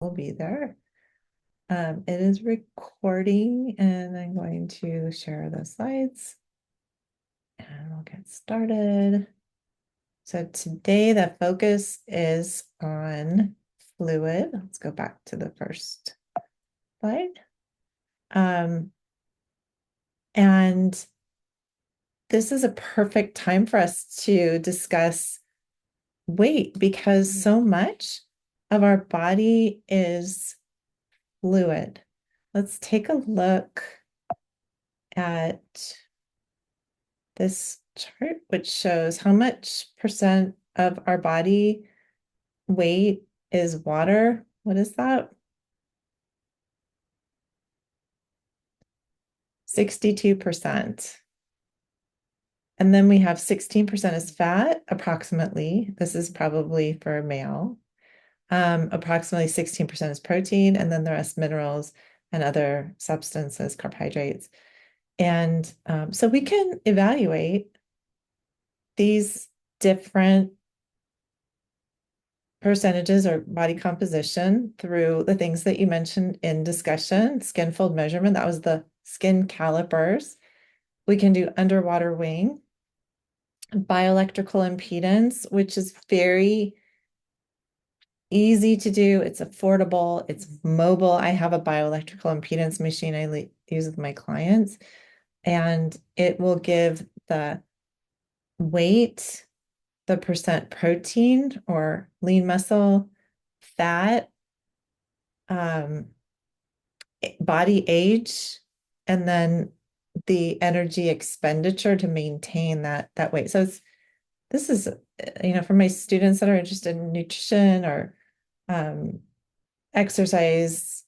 will be there. It is recording and I'm going to share the slides and we'll get started. So today the focus is on fluid. Let's go back to the first slide. And this is a perfect time for us to discuss weight because so much of our body is fluid. Let's take a look at this chart, which shows how much percent of our body weight is water. What is that? 62%. And then we have 16% is fat, approximately. This is probably for a male. Approximately 16% is protein, and then the rest minerals and other substances, carbohydrates. And so we can evaluate these different percentages or body composition through the things that you mentioned in discussion, skin fold measurement, that was the skin calipers. We can do underwater weighing, bioelectrical impedance, which is very easy to do. It's affordable, it's mobile. I have a bioelectrical impedance machine I use with my clients, and it will give the weight, the percent protein or lean muscle, fat, body age, and then the energy expenditure to maintain that weight. So this is, for my students that are interested in nutrition or exercise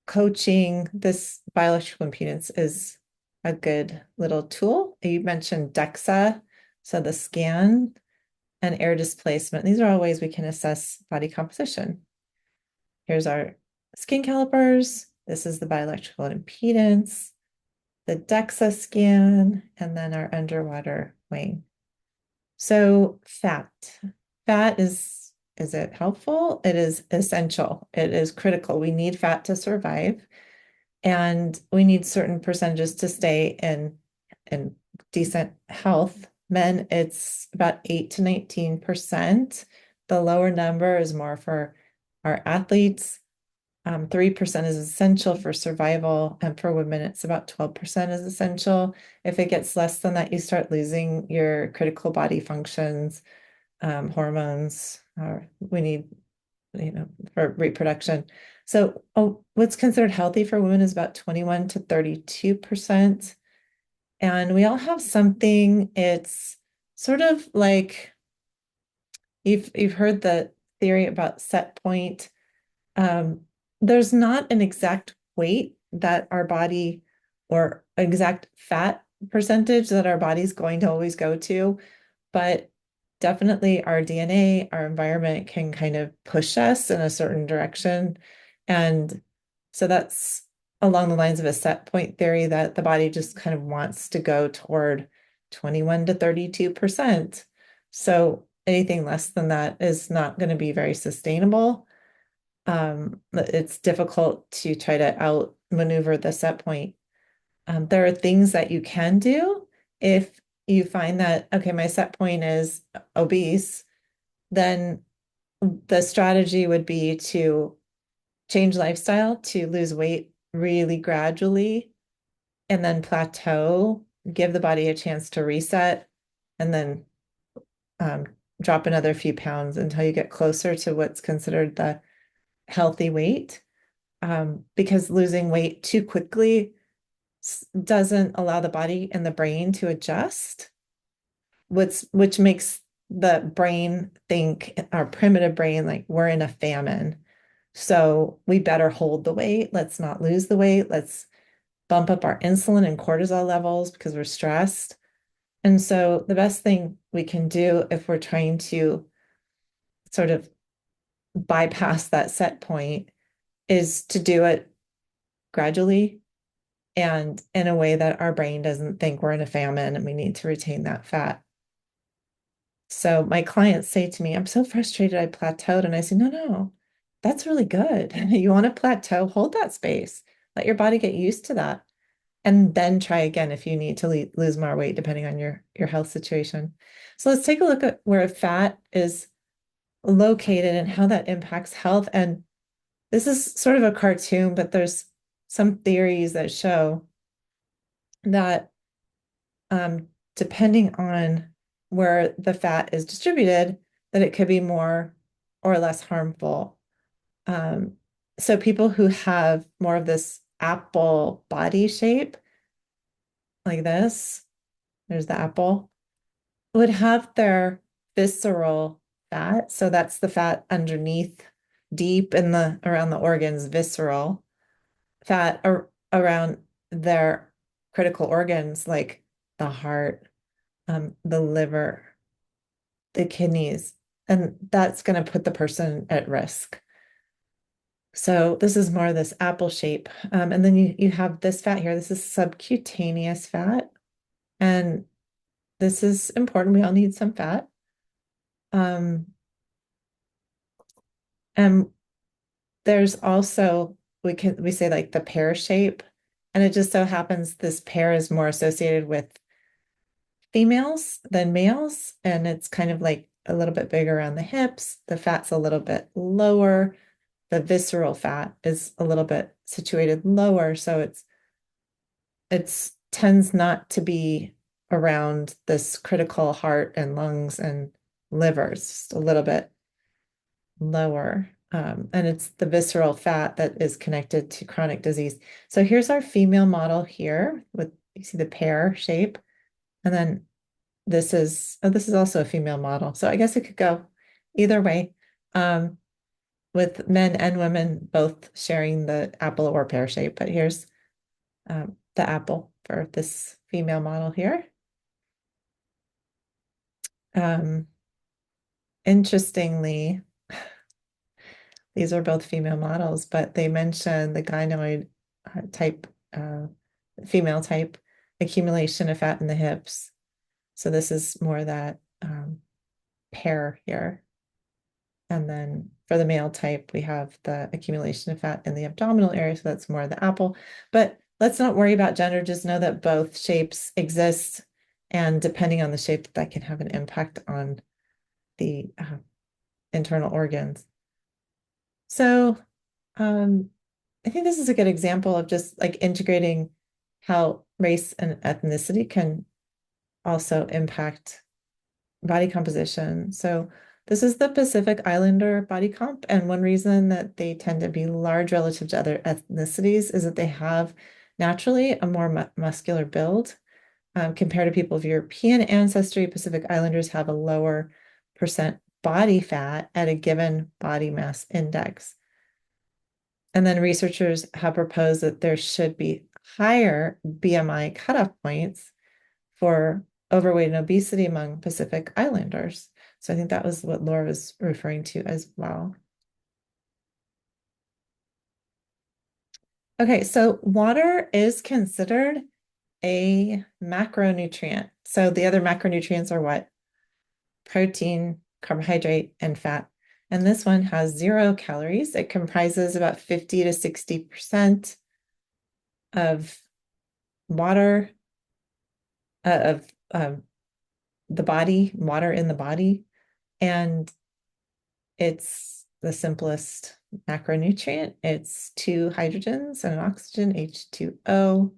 coaching, this bioelectrical impedance is a good little tool. You mentioned DEXA, so the scan and air displacement. These are all ways we can assess body composition. Here's our skin calipers. This is the bioelectrical impedance, the DEXA scan, and then our underwater weighing. So fat. Fat is it helpful? It is essential. It is critical. We need fat to survive, and we need certain percentages to stay in decent health. Men, it's about 8 to 19%. The lower number is more for our athletes. 3% is essential for survival, and for women, it's about 12% is essential. If it gets less than that, you start losing your critical body functions, hormones, we need, for reproduction. So, what's considered healthy for women is about 21 to 32%. And we all have something, it's sort of like you've heard the theory about set point. There's not an exact weight that our body or exact fat percentage that our body's going to always go to, but definitely our DNA, our environment can kind of push us in a certain direction. And so that's along the lines of a set point theory that the body just kind of wants to go toward 21 to 32%. So anything less than that is not going to be very sustainable. It's difficult to try to outmaneuver the set point. There are things that you can do if you find that, okay, my set point is obese, then the strategy would be to change lifestyle, to lose weight really gradually, and then plateau, give the body a chance to reset, and then drop another few pounds until you get closer to what's considered the healthy weight. Because losing weight too quickly doesn't allow the body and the brain to adjust, which makes the brain think, our primitive brain, like we're in a famine. So we better hold the weight. Let's not lose the weight. Let's bump up our insulin and cortisol levels because we're stressed. And so the best thing we can do if we're trying to sort of bypass that set point is to do it gradually and in a way that our brain doesn't think we're in a famine and we need to retain that fat. So my clients say to me, I'm so frustrated I plateaued. And I say, no, that's really good. You want to plateau, hold that space, let your body get used to that, and then try again if you need to lose more weight, depending on your health situation. So let's take a look at where fat is located and how that impacts health. And this is sort of a cartoon, but there's some theories that show that depending on where the fat is distributed, that it could be more or less harmful. Um, so people who have more of this apple body shape, like this, there's the apple, would have their visceral fat. So that's the fat underneath, deep in the around the organs, visceral fat around their critical organs like the heart, the liver, the kidneys, and that's going to put the person at risk. So this is more this apple shape. And then you have this fat here. This is subcutaneous fat. And this is important. We all need some fat. Um, and there's also, we say like the pear shape. And it just so happens this pear is more associated with females than males. And it's kind of like a little bit bigger around the hips. The fat's a little bit lower. The visceral fat is a little bit situated lower. So it's tends not to be around this critical heart and lungs and livers, just a little bit lower. And it's the visceral fat that is connected to chronic disease. So here's our female model here with, you see the pear shape. And then this is also a female model. So I guess it could go either way, with men and women both sharing the apple or pear shape. But here's the apple for this female model here. Um, Interestingly, these are both female models, but they mention the gynoid type, female type, accumulation of fat in the hips. So this is more that pear here. And then for the male type, we have the accumulation of fat in the abdominal area. So that's more the apple. But let's not worry about gender. Just know that both shapes exist. And depending on the shape, that can have an impact on the internal organs. So I think this is a good example of just like integrating how race and ethnicity can also impact body composition. So this is the Pacific Islander body comp, and one reason that they tend to be large relative to other ethnicities is that they have naturally a more muscular build. Compared to people of European ancestry, Pacific Islanders have a lower percent body fat at a given body mass index. And then researchers have proposed that there should be higher BMI cutoff points for overweight and obesity among Pacific Islanders. So I think that was what Laura was referring to as well. Okay, so water is considered a macronutrient. So the other macronutrients are what? Protein, carbohydrate, and fat. And this one has 0 calories. It comprises about 50 to 60% of water, of the body, water in the body. And it's the simplest macronutrient. It's 2 hydrogens and an oxygen, H2O.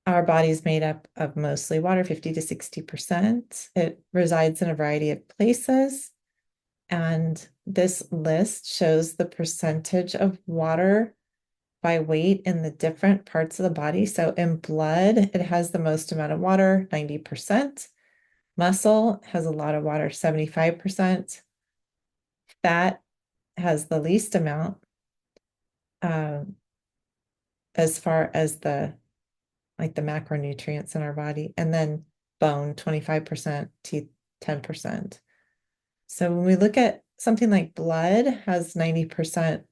Our body is made up of mostly water, 50 to 60%. It resides in a variety of places. And this list shows the percentage of water by weight in the different parts of the body. So in blood, it has the most amount of water, 90%. Muscle has a lot of water, 75%. Fat has the least amount, as far as the macronutrients in our body, and then bone, 25%, teeth, 10%. So when we look at something like blood has 90%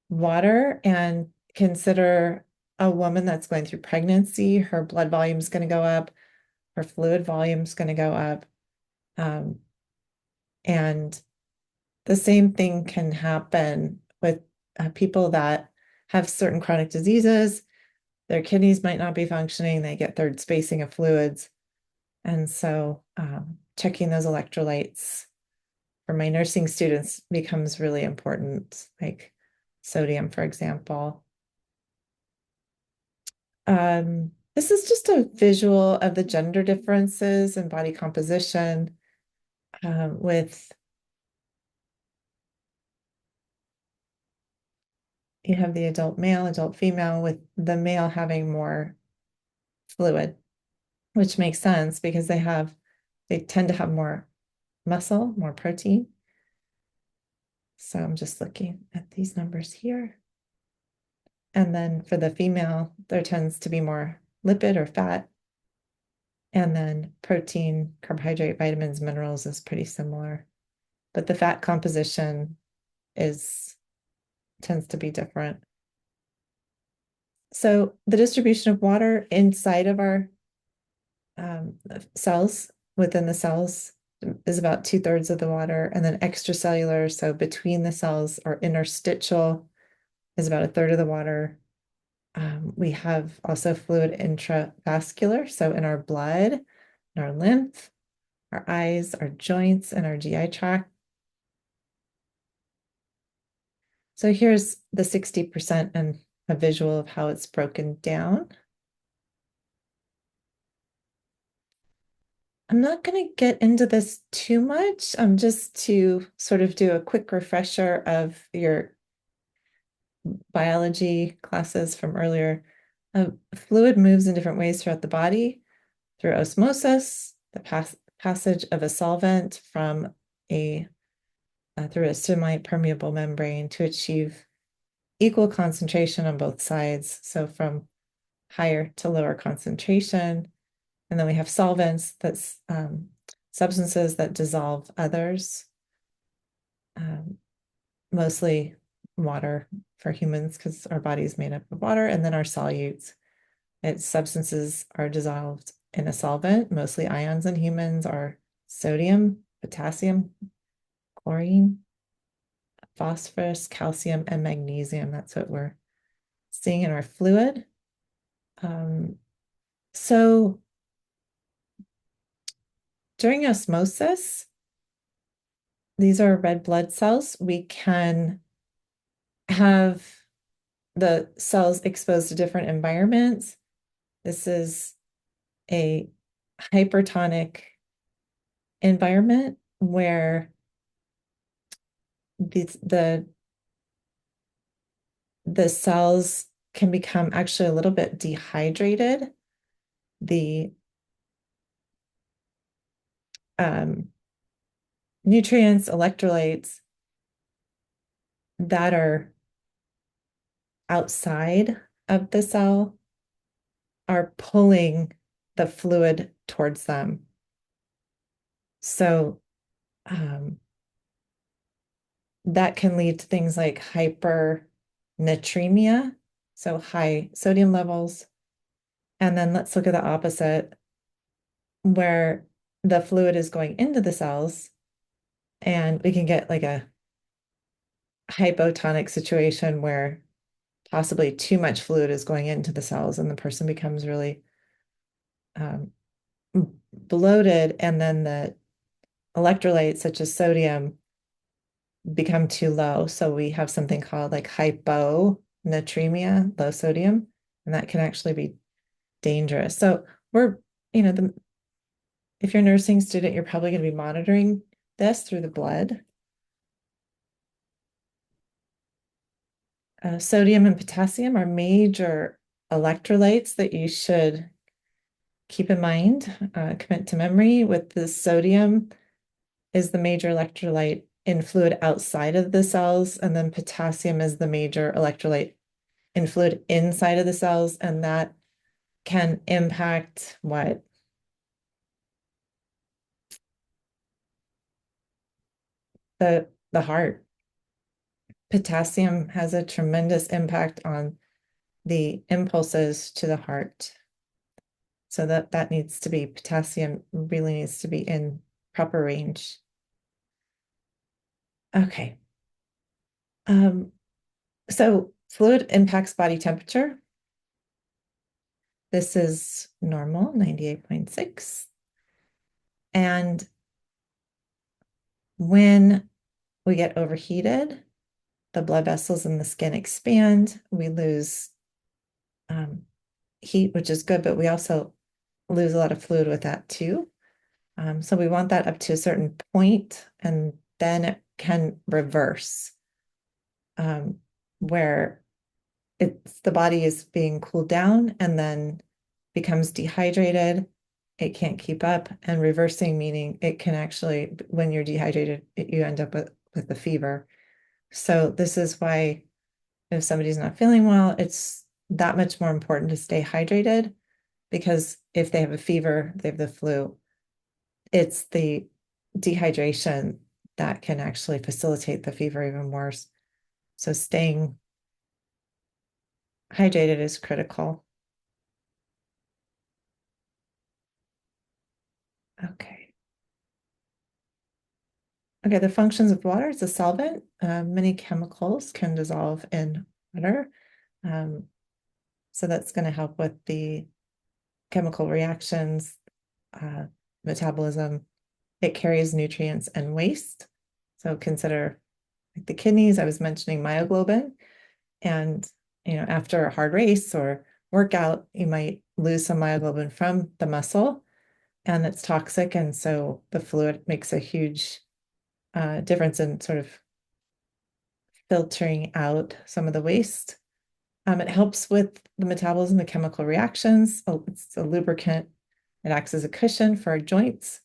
water, and consider a woman that's going through pregnancy, her blood volume is going to go up, her fluid volume is going to go up. And the same thing can happen with people that have certain chronic diseases. Their kidneys might not be functioning. They get third spacing of fluids. And so checking those electrolytes for my nursing students becomes really important, like sodium, for example. This is just a visual of the gender differences in body composition with you have the adult male, adult female, with the male having more fluid, which makes sense because they tend to have more muscle, more protein. So I'm just looking at these numbers here. And then for the female, there tends to be more lipid or fat. And then protein, carbohydrate, vitamins, minerals is pretty similar. But the fat composition tends to be different. So the distribution of water inside of our cells, within the cells, is about 2/3 of the water, and then extracellular, so between the cells or interstitial, is about 1/3 of the water. We have also fluid intravascular, so in our blood, in our lymph, our eyes, our joints, and our GI tract. So here's the 60% and a visual of how it's broken down. I'm not going to get into this too much. Just to sort of do a quick refresher of your biology classes from earlier. Fluid moves in different ways throughout the body through osmosis, the passage of a solvent from through a semi-permeable membrane to achieve equal concentration on both sides. So from higher to lower concentration. And then we have solvents, that's substances that dissolve others, mostly water for humans because our body is made up of water, and then our solutes. Its substances are dissolved in a solvent, mostly ions in humans are sodium, potassium, chlorine, phosphorus, calcium, and magnesium. That's what we're seeing in our fluid. So during osmosis, these are red blood cells. We can have the cells exposed to different environments. This is a hypertonic environment where the cells can become actually a little bit dehydrated. The nutrients, electrolytes that are outside of the cell are pulling the fluid towards them. So that can lead to things like hypernatremia, so high sodium levels. And then let's look at the opposite, where the fluid is going into the cells, and we can get like a hypotonic situation where possibly too much fluid is going into the cells and the person becomes really bloated, and then the electrolytes such as sodium become too low. So we have something called like hyponatremia, low sodium, and that can actually be dangerous. So we're, if you're a nursing student, you're probably going to be monitoring this through the blood. Sodium and potassium are major electrolytes that you should keep in mind, commit to memory. With the sodium is the major electrolyte in fluid outside of the cells, and then potassium is the major electrolyte in fluid inside of the cells, and that can impact what? The heart. Potassium has a tremendous impact on the impulses to the heart. So that needs to be, potassium really needs to be in proper range. Okay. So fluid impacts body temperature. This is normal, 98.6. And when we get overheated, the blood vessels in the skin expand. We lose heat, which is good, but we also lose a lot of fluid with that too. So we want that up to a certain point, and then it can reverse where it's the body is being cooled down and then becomes dehydrated. It can't keep up, and reversing meaning it can actually, when you're dehydrated, you end up with a fever. So this is why if somebody's not feeling well, it's that much more important to stay hydrated, because if they have a fever, they have the flu, it's the dehydration that can actually facilitate the fever even worse. So staying hydrated is critical. Okay. Okay, the functions of water. It's a solvent. Many chemicals can dissolve in water. Um, so that's going to help with the chemical reactions, uh, metabolism. It carries nutrients and waste. So consider like the kidneys. I was mentioning myoglobin. And, after a hard race or workout, you might lose some myoglobin from the muscle, and it's toxic. And so the fluid makes a huge difference in sort of filtering out some of the waste. It helps with the metabolism, the chemical reactions. It's a lubricant. It acts as a cushion for our joints.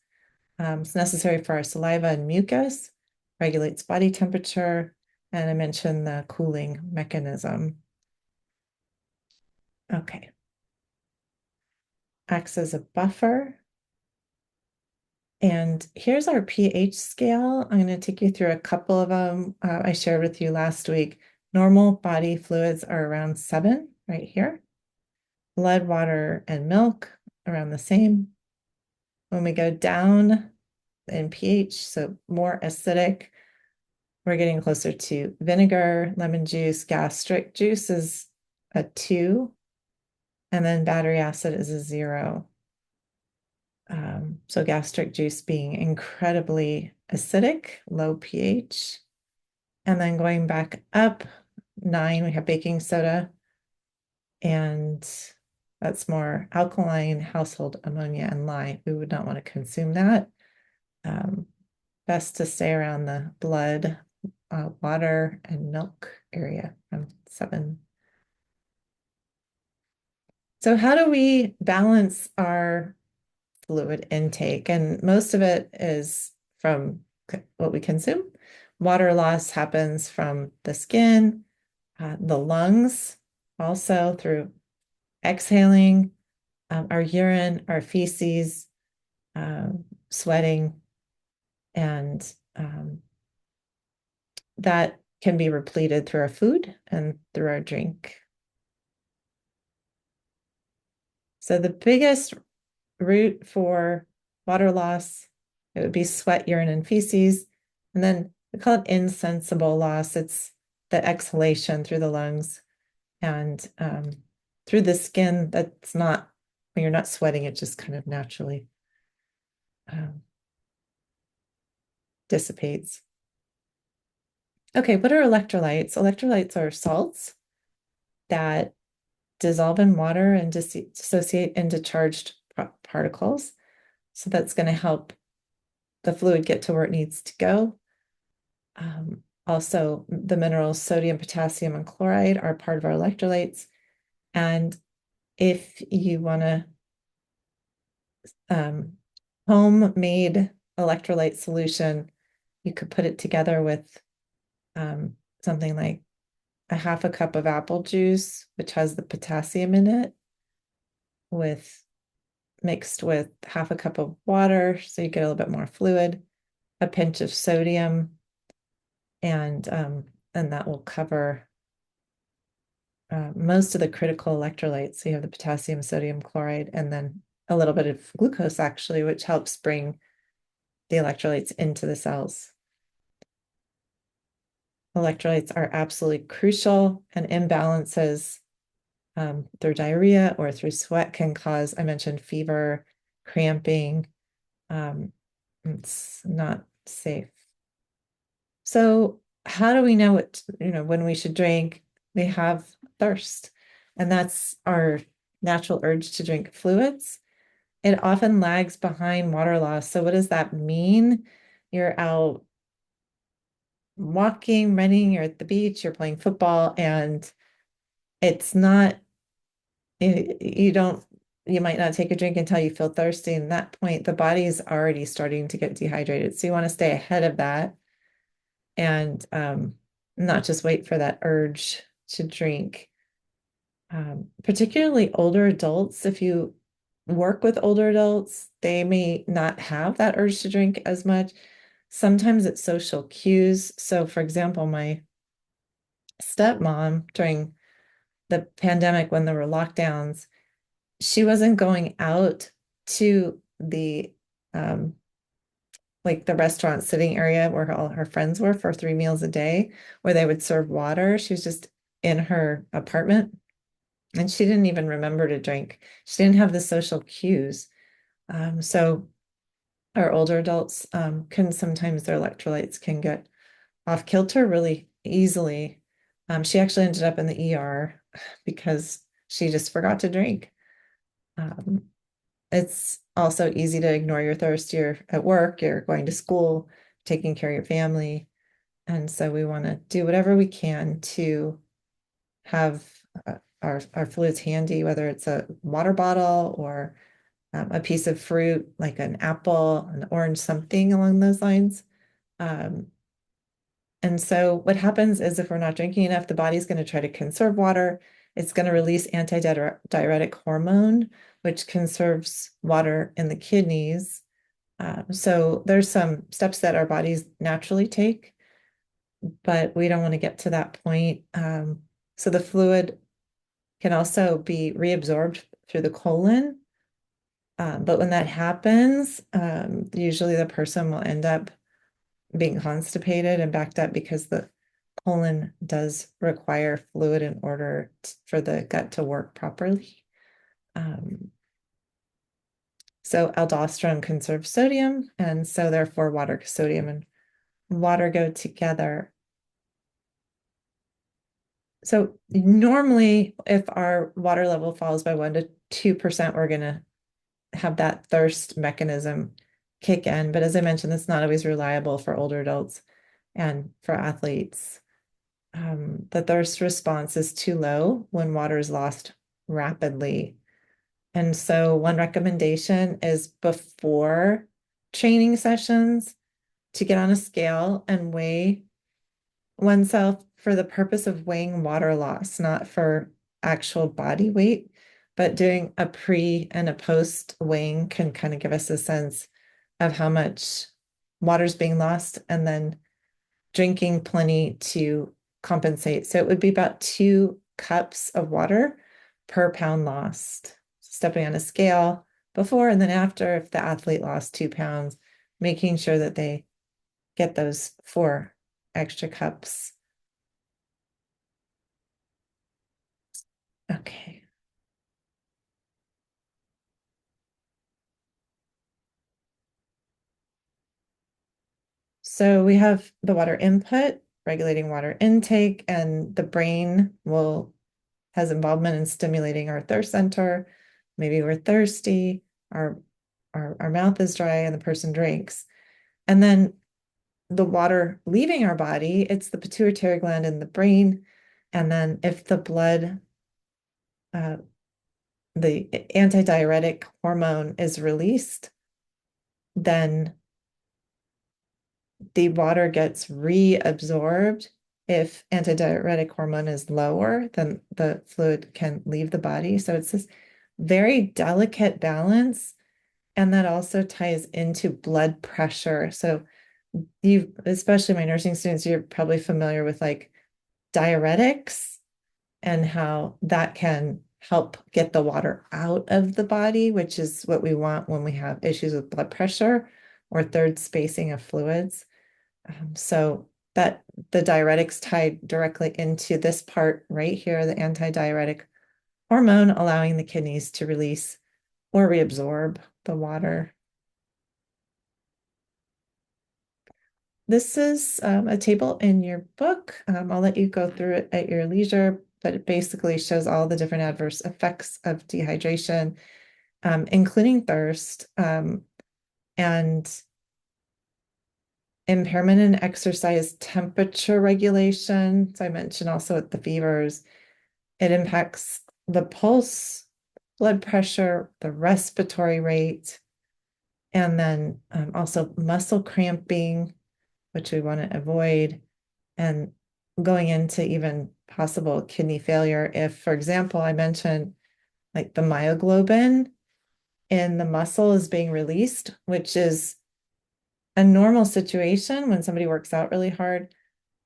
It's necessary for our saliva and mucus, regulates body temperature, and I mentioned the cooling mechanism. Okay. Acts as a buffer. And here's our pH scale. I'm going to take you through a couple of them I shared with you last week. Normal body fluids are around 7 right here. Blood, water, and milk around the same. When we go down in pH, so more acidic, we're getting closer to vinegar, lemon juice, gastric juice is a 2, and then battery acid is a 0. So gastric juice being incredibly acidic, low pH. And then going back up 9, we have baking soda, and that's more alkaline, household ammonia and lye. We would not want to consume that. Best to stay around the blood, water, and milk area from 7. So how do we balance our fluid intake? And most of it is from what we consume. Water loss happens from the skin, the lungs, also through exhaling, our urine, our feces, sweating, and that can be repleted through our food and through our drink. So the biggest route for water loss, it would be sweat, urine, and feces. And then we call it insensible loss. It's the exhalation through the lungs and through the skin. That's not, when you're not sweating, it just kind of naturally dissipates. Okay, what are electrolytes? Electrolytes are salts that dissolve in water and dissociate into charged particles. So that's going to help the fluid get to where it needs to go. Also, the minerals sodium, potassium, and chloride are part of our electrolytes. And if you want to homemade electrolyte solution, you could put it together with something like a half a cup of apple juice, which has the potassium in it, mixed with half a cup of water, so you get a little bit more fluid, a pinch of sodium, and that will cover most of the critical electrolytes. So you have the potassium, sodium, chloride, and then a little bit of glucose actually, which helps bring the electrolytes into the cells. electrolytes are absolutely crucial, and imbalances through diarrhea or through sweat can cause, I mentioned fever, cramping. It's not safe. So how do we know when we should drink? We have thirst, and that's our natural urge to drink fluids. It often lags behind water loss. So what does that mean? You're out walking, running, you're at the beach, you're playing football, and it's not, you don't, you might not take a drink until you feel thirsty. And at that point, the body is already starting to get dehydrated. So you want to stay ahead of that and not just wait for that urge to drink. Particularly older adults, if you work with older adults, they may not have that urge to drink as much. Sometimes it's social cues. So, for example, my stepmom during the pandemic when there were lockdowns, she wasn't going out to the like the restaurant sitting area where all her friends were for 3 meals a day, where they would serve water. She was just in her apartment and she didn't even remember to drink. She didn't have the social cues. So our older adults can sometimes their electrolytes can get off kilter really easily. She actually ended up in the ER because she just forgot to drink. Um, it's also easy to ignore your thirst. You're at work, you're going to school, taking care of your family. And so we want to do whatever we can to have our fluids handy, whether it's a water bottle or a piece of fruit like an apple, an orange, something along those lines. Um, and so what happens is if we're not drinking enough, the body's going to try to conserve water. It's going to release antidiuretic hormone, which conserves water in the kidneys. So there's some steps that our bodies naturally take, but we don't want to get to that point. So the fluid can also be reabsorbed through the colon. But when that happens, usually the person will end up being constipated and backed up because the colon does require fluid in order for the gut to work properly. So aldosterone conserves sodium, and so therefore sodium and water go together. So normally, if our water level falls by 1 to 2%, we're going to have that thirst mechanism kick in. But as I mentioned, that's not always reliable for older adults and for athletes. The thirst response is too low when water is lost rapidly. And so one recommendation is before training sessions to get on a scale and weigh oneself for the purpose of weighing water loss, not for actual body weight, but doing a pre and a post weighing can kind of give us a sense of how much water's being lost and then drinking plenty to compensate. So it would be about 2 cups of water per pound lost. Stepping on a scale before and then after, if the athlete lost 2 pounds, making sure that they get those 4 extra cups. Okay. So we have the water input, regulating water intake, and the brain has involvement in stimulating our thirst center. Maybe we're thirsty, our mouth is dry, and the person drinks. And then the water leaving our body, it's the pituitary gland in the brain. And then if the blood, the antidiuretic hormone is released, then the water gets reabsorbed. If antidiuretic hormone is lower, then the fluid can leave the body. So it's this very delicate balance. And that also ties into blood pressure. So especially my nursing students, you're probably familiar with like diuretics and how that can help get the water out of the body, which is what we want when we have issues with blood pressure or third spacing of fluids. So that the diuretics tied directly into this part right here, the antidiuretic hormone, allowing the kidneys to release or reabsorb the water. This is a table in your book. I'll let you go through it at your leisure, but it basically shows all the different adverse effects of dehydration, including thirst, and impairment in exercise temperature regulation. So I mentioned also with the fevers, it impacts the pulse, blood pressure, the respiratory rate, and then also muscle cramping, which we want to avoid, and going into even possible kidney failure. If, for example, I mentioned like the myoglobin in the muscle is being released, which is a normal situation when somebody works out really hard,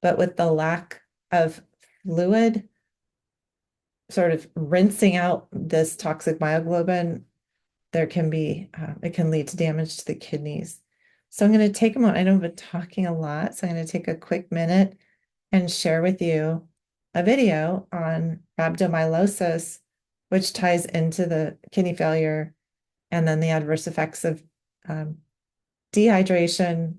but with the lack of fluid sort of rinsing out this toxic myoglobin, there can be, it can lead to damage to the kidneys. So I'm going to take a moment. I know I've been talking a lot, so I'm going to take a quick minute and share with you a video on rhabdomyolysis, which ties into the kidney failure and then the adverse effects of dehydration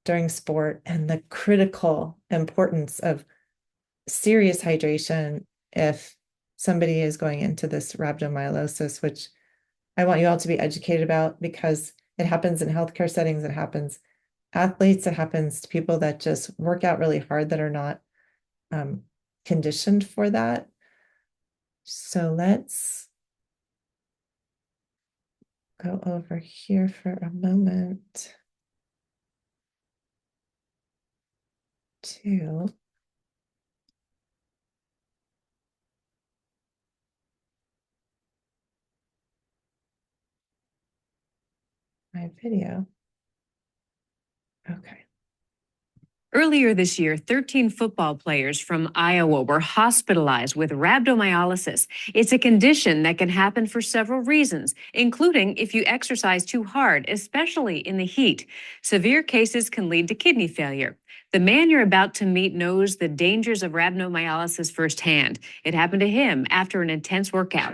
during sport and the critical importance of serious hydration if somebody is going into this rhabdomyolysis, which I want you all to be educated about because it happens in healthcare settings, it happens athletes, it happens to people that just work out really hard that are not conditioned for that. So let's go over here for a moment to my video. Okay. Earlier this year, 13 football players from Iowa were hospitalized with rhabdomyolysis. It's a condition that can happen for several reasons, including if you exercise too hard, especially in the heat. Severe cases can lead to kidney failure. The man you're about to meet knows the dangers of rhabdomyolysis firsthand. It happened to him after an intense workout.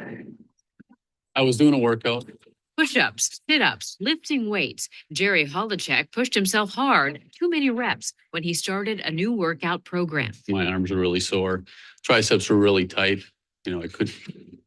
I was doing a workout. Push-ups, sit-ups, lifting weights. Jerry Holacek pushed himself hard, too many reps, when he started a new workout program. My arms were really sore. Triceps were really tight. I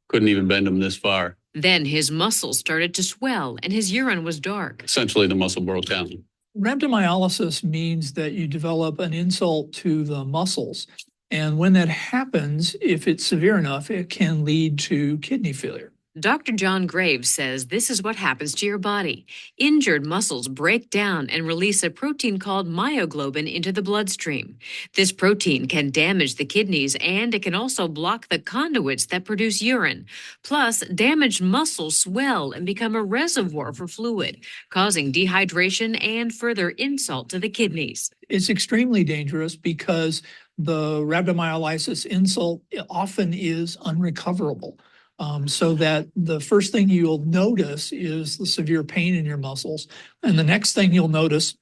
couldn't even bend them this far. Then his muscles started to swell and his urine was dark. Essentially, the muscle broke down. Rhabdomyolysis means that you develop an insult to the muscles. And when that happens, if it's severe enough, it can lead to kidney failure. Dr. John Graves says this is what happens to your body. Injured muscles break down and release a protein called myoglobin into the bloodstream. This protein can damage the kidneys and it can also block the conduits that produce urine. Plus, damaged muscles swell and become a reservoir for fluid, causing dehydration and further insult to the kidneys. It's extremely dangerous because the rhabdomyolysis insult often is unrecoverable. So that the first thing you'll notice is the severe pain in your muscles. And the next thing you'll notice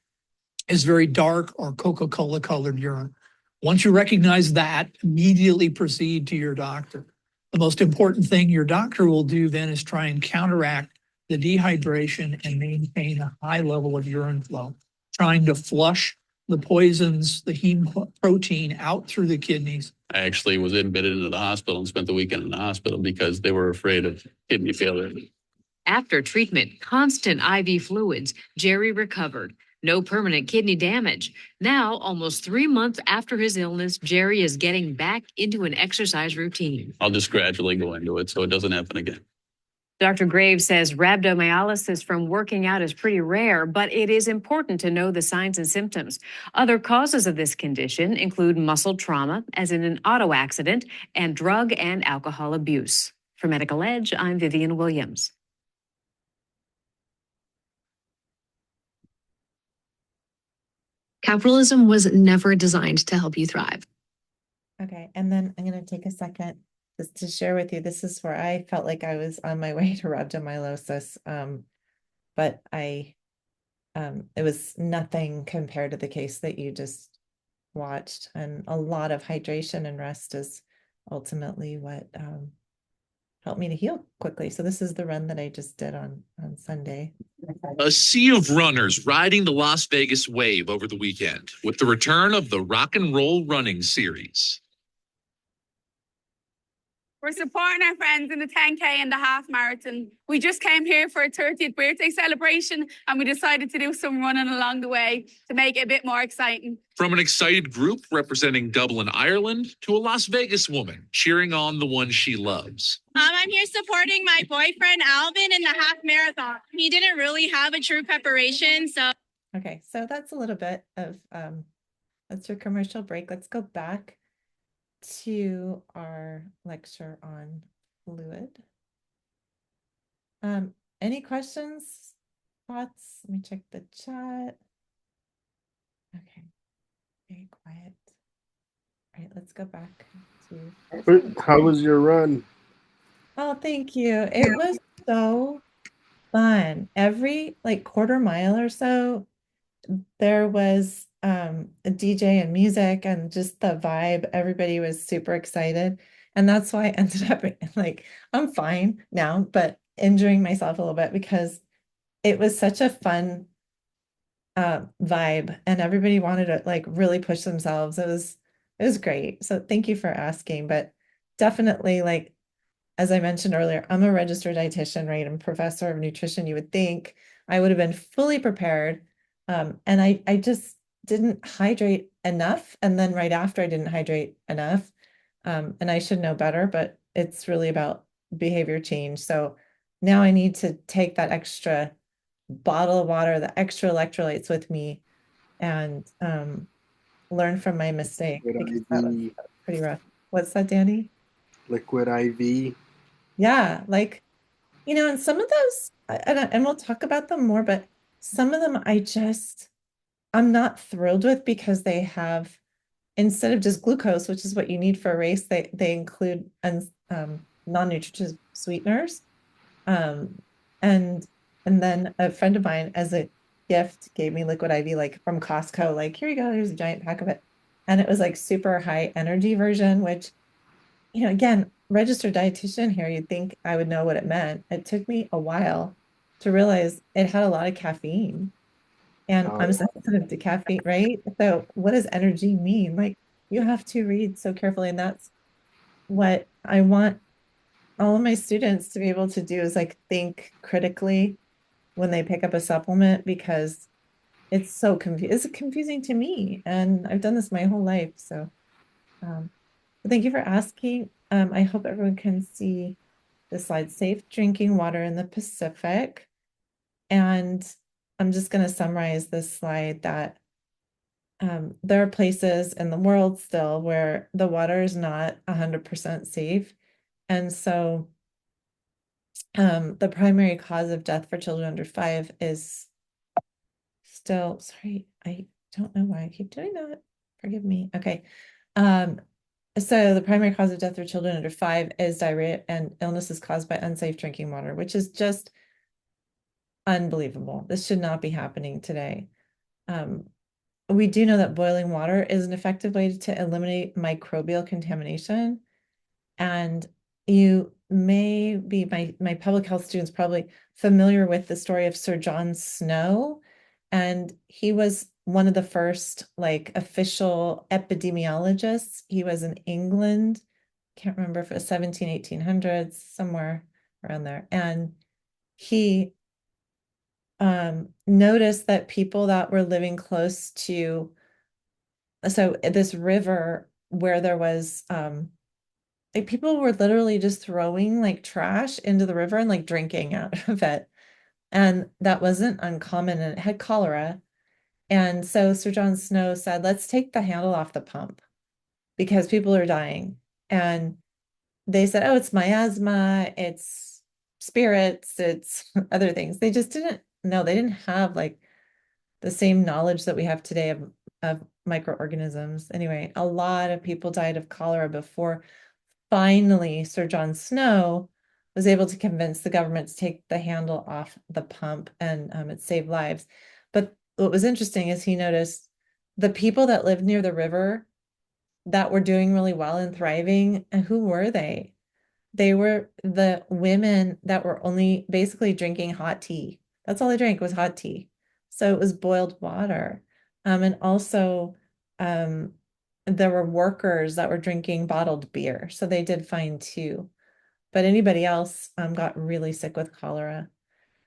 is very dark or Coca-Cola colored urine. Once you recognize that, immediately proceed to your doctor. The most important thing your doctor will do then is try and counteract the dehydration and maintain a high level of urine flow, trying to flush the poisons, the heme protein out through the kidneys. I actually was admitted into the hospital and spent the weekend in the hospital because they were afraid of kidney failure. After treatment, constant IV fluids, Jerry recovered. No permanent kidney damage. Now, almost 3 months after his illness, Jerry is getting back into an exercise routine. I'll just gradually go into it so it doesn't happen again. Dr. Graves says rhabdomyolysis from working out is pretty rare, but it is important to know the signs and symptoms. Other causes of this condition include muscle trauma, as in an auto accident, and drug and alcohol abuse. For Medical Edge, I'm Vivian Williams. Capitalism was never designed to help you thrive. Okay, and then I'm going to take a second just to share with you. This is where I felt like I was on my way to rhabdomyolysis, but it was nothing compared to the case that you just watched, and a lot of hydration and rest is ultimately what helped me to heal quickly. So this is the run that I just did on Sunday. A sea of runners riding the Las Vegas wave over the weekend with the return of the Rock and Roll Running Series. We're supporting our friends in the 10K and the half marathon. We just came here for a 30th birthday celebration and we decided to do some running along the way to make it a bit more exciting. From an excited group representing Dublin, Ireland, to a Las Vegas woman cheering on the one she loves. I'm here supporting my boyfriend Alvin in the half marathon. He didn't really have a true preparation, so. Okay, so that's a little bit of that's your commercial break. Let's go back to our lecture on fluid. Any questions, thoughts? Let me check the chat. Okay, very quiet. All right, let's go back to. How was your run? Oh, thank you. It was so fun. Every like quarter mile or so, there was a DJ and music and just the vibe. Everybody was super excited. And that's why I ended up like, I'm fine now, but injuring myself a little bit because it was such a fun vibe and everybody wanted to like really push themselves. It was great. So thank you for asking, but definitely like, as I mentioned earlier, I'm a registered dietitian, right? I'm a professor of nutrition. You would think I would have been fully prepared. And I just didn't hydrate enough. And then right after I didn't hydrate enough. And I should know better, but it's really about behavior change. So now I need to take that extra bottle of water, the extra electrolytes with me and learn from my mistake. Because that was pretty rough. What's that, Danny? Liquid IV. Yeah, like, you know, and some of those, and we'll talk about them more, but some of them I'm not thrilled with because they have, instead of just glucose, which is what you need for a race, they include non-nutritive sweeteners. And then a friend of mine, as a gift, gave me Liquid IV, like from Costco, like, here you go, here's a giant pack of it. And it was like super high energy version, which, you know, again, registered dietitian here, you'd think I would know what it meant. It took me a while to realize it had a lot of caffeine. And I'm sensitive to caffeine, right? So what does energy mean? Like you have to read so carefully. And that's what I want all of my students to be able to do is like think critically when they pick up a supplement because it's so it's confusing to me. And I've done this my whole life. So thank you for asking. I hope everyone can see the slide. Safe drinking water in the Pacific. And I'm just going to summarize this slide that there are places in the world still where the water is not 100% safe. And so the primary cause of death for children under 5 is still, sorry, I don't know why I keep doing that. Forgive me. Okay. So the primary cause of death for children under 5 is diarrhea and illnesses caused by unsafe drinking water, which is just unbelievable. This should not be happening today. We do know that boiling water is an effective way to eliminate microbial contamination. And you may be, my public health students probably familiar with the story of Sir John Snow. And he was one of the first like official epidemiologists. He was in England. Can't remember if it was 1800s, somewhere around there. And he noticed that people that were living close to, so this river where there was, like people were literally just throwing like trash into the river and like drinking out of it. And that wasn't uncommon and it had cholera. And so Sir John Snow said, let's take the handle off the pump because people are dying. And they said, oh, it's miasma, it's spirits, it's other things. They just didn't know. They didn't have like the same knowledge that we have today of microorganisms. Anyway, a lot of people died of cholera before finally Sir John Snow was able to convince the government to take the handle off the pump and it saved lives. But what was interesting is he noticed the people that lived near the river that were doing really well and thriving, and who were they? They were the women that were only basically drinking hot tea. That's all they drank was hot tea. So it was boiled water. And also, there were workers that were drinking bottled beer. So they did fine too. But anybody else got really sick with cholera.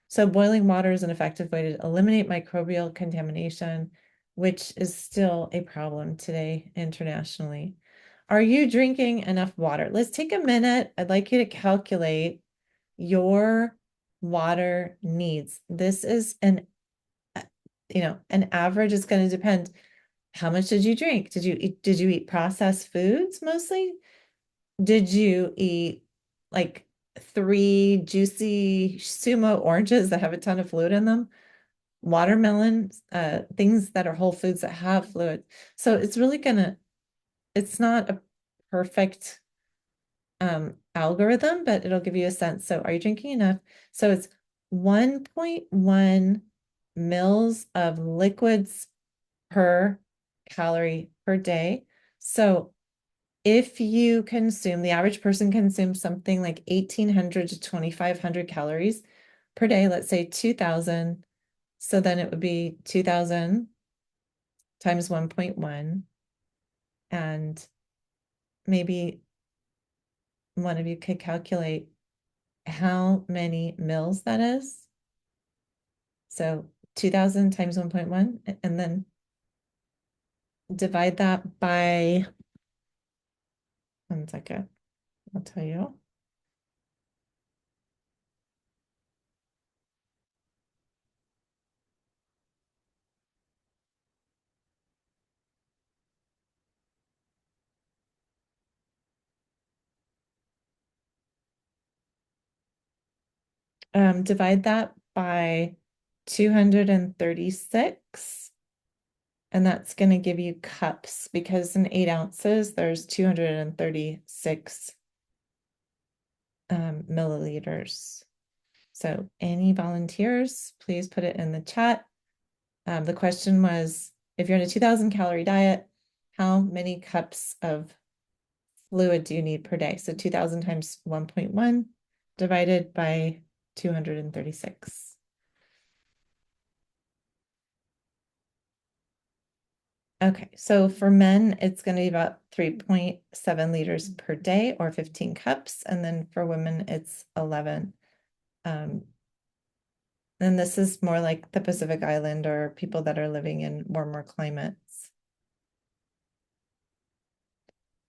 So boiling water is an effective way to eliminate microbial contamination, which is still a problem today internationally. Are you drinking enough water? Let's take a minute. I'd like you to calculate your water needs. This is an average is going to depend. How much did you drink? Did you eat processed foods mostly? Did you eat like 3 juicy sumo oranges that have a ton of fluid in them? Watermelon, things that are whole foods that have fluid. So it's really it's not a perfect algorithm, but it'll give you a sense. So are you drinking enough? So it's 1.1 mils of liquids per calorie per day. So if you consume, the average person consumes something like 1,800 to 2,500 calories per day, let's say 2,000. So then it would be 2,000 times 1.1. And maybe one of you could calculate how many mils that is. So 2,000 times 1.1, and then divide that by, 1 second, I'll tell you. Divide that by 236. And that's going to give you cups, because in 8 ounces, there's 236 milliliters. So any volunteers, please put it in the chat. The question was, if you're on a 2,000 calorie diet, how many cups of fluid do you need per day? So 2,000 times 1.1 divided by 236. Okay, so for men, it's going to be about 3.7 liters per day, or 15 cups. And then for women, it's 11. And this is more like the Pacific Island or people that are living in warmer climates.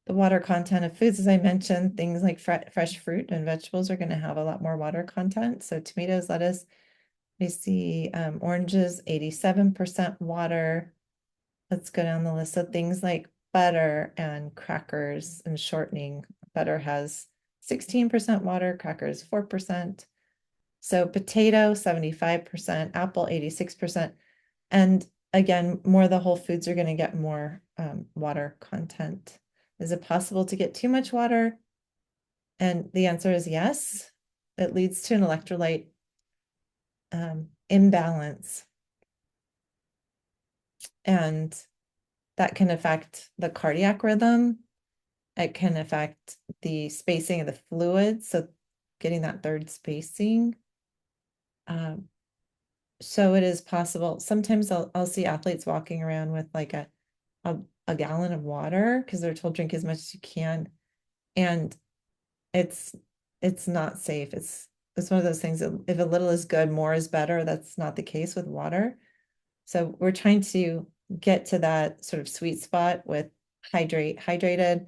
The water content of foods, as I mentioned, things like fresh fruit and vegetables are going to have a lot more water content. So tomatoes, lettuce, we see oranges, 87% water. Let's go down the list. So things like butter and crackers and shortening. Butter has 16% water, crackers 4%. So potato, 75%, apple, 86%. And again, more of the whole foods are going to get more water content. Is it possible to get too much water? And the answer is yes. It leads to an electrolyte imbalance. And that can affect the cardiac rhythm. It can affect the spacing of the fluids, so getting that third spacing. So it is possible. Sometimes I'll see athletes walking around with like a gallon of water because they're told drink as much as you can. And it's not safe. It's one of those things that if a little is good, more is better. That's not the case with water. So we're trying to get to that sort of sweet spot with hydrated.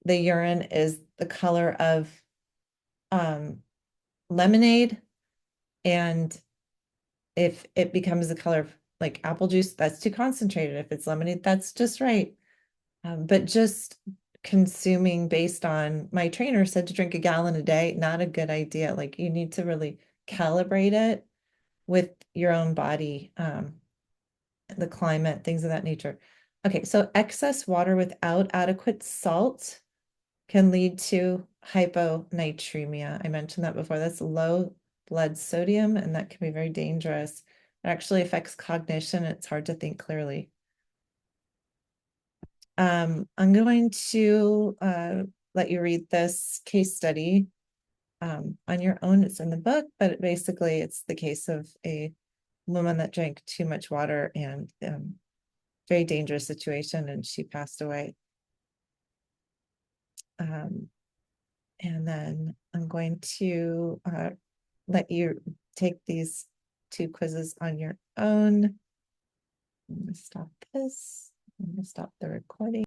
The urine is the color of lemonade, and if it becomes the color of like apple juice, that's too concentrated. If it's lemonade, that's just right. But just consuming based on, my trainer said to drink a gallon a day, not a good idea. Like you need to really calibrate it with your own body, the climate, things of that nature. Okay, so excess water without adequate salt can lead to hyponatremia. I mentioned that before. That's low blood sodium, and that can be very dangerous. It actually affects cognition. It's hard to think clearly. I'm going to let you read this case study on your own. It's in the book, but basically it's the case of a woman that drank too much water and very dangerous situation, and she passed away. And then I'm going to let you take these 2 quizzes on your own. I'm going to stop this. I'm going to stop the recording.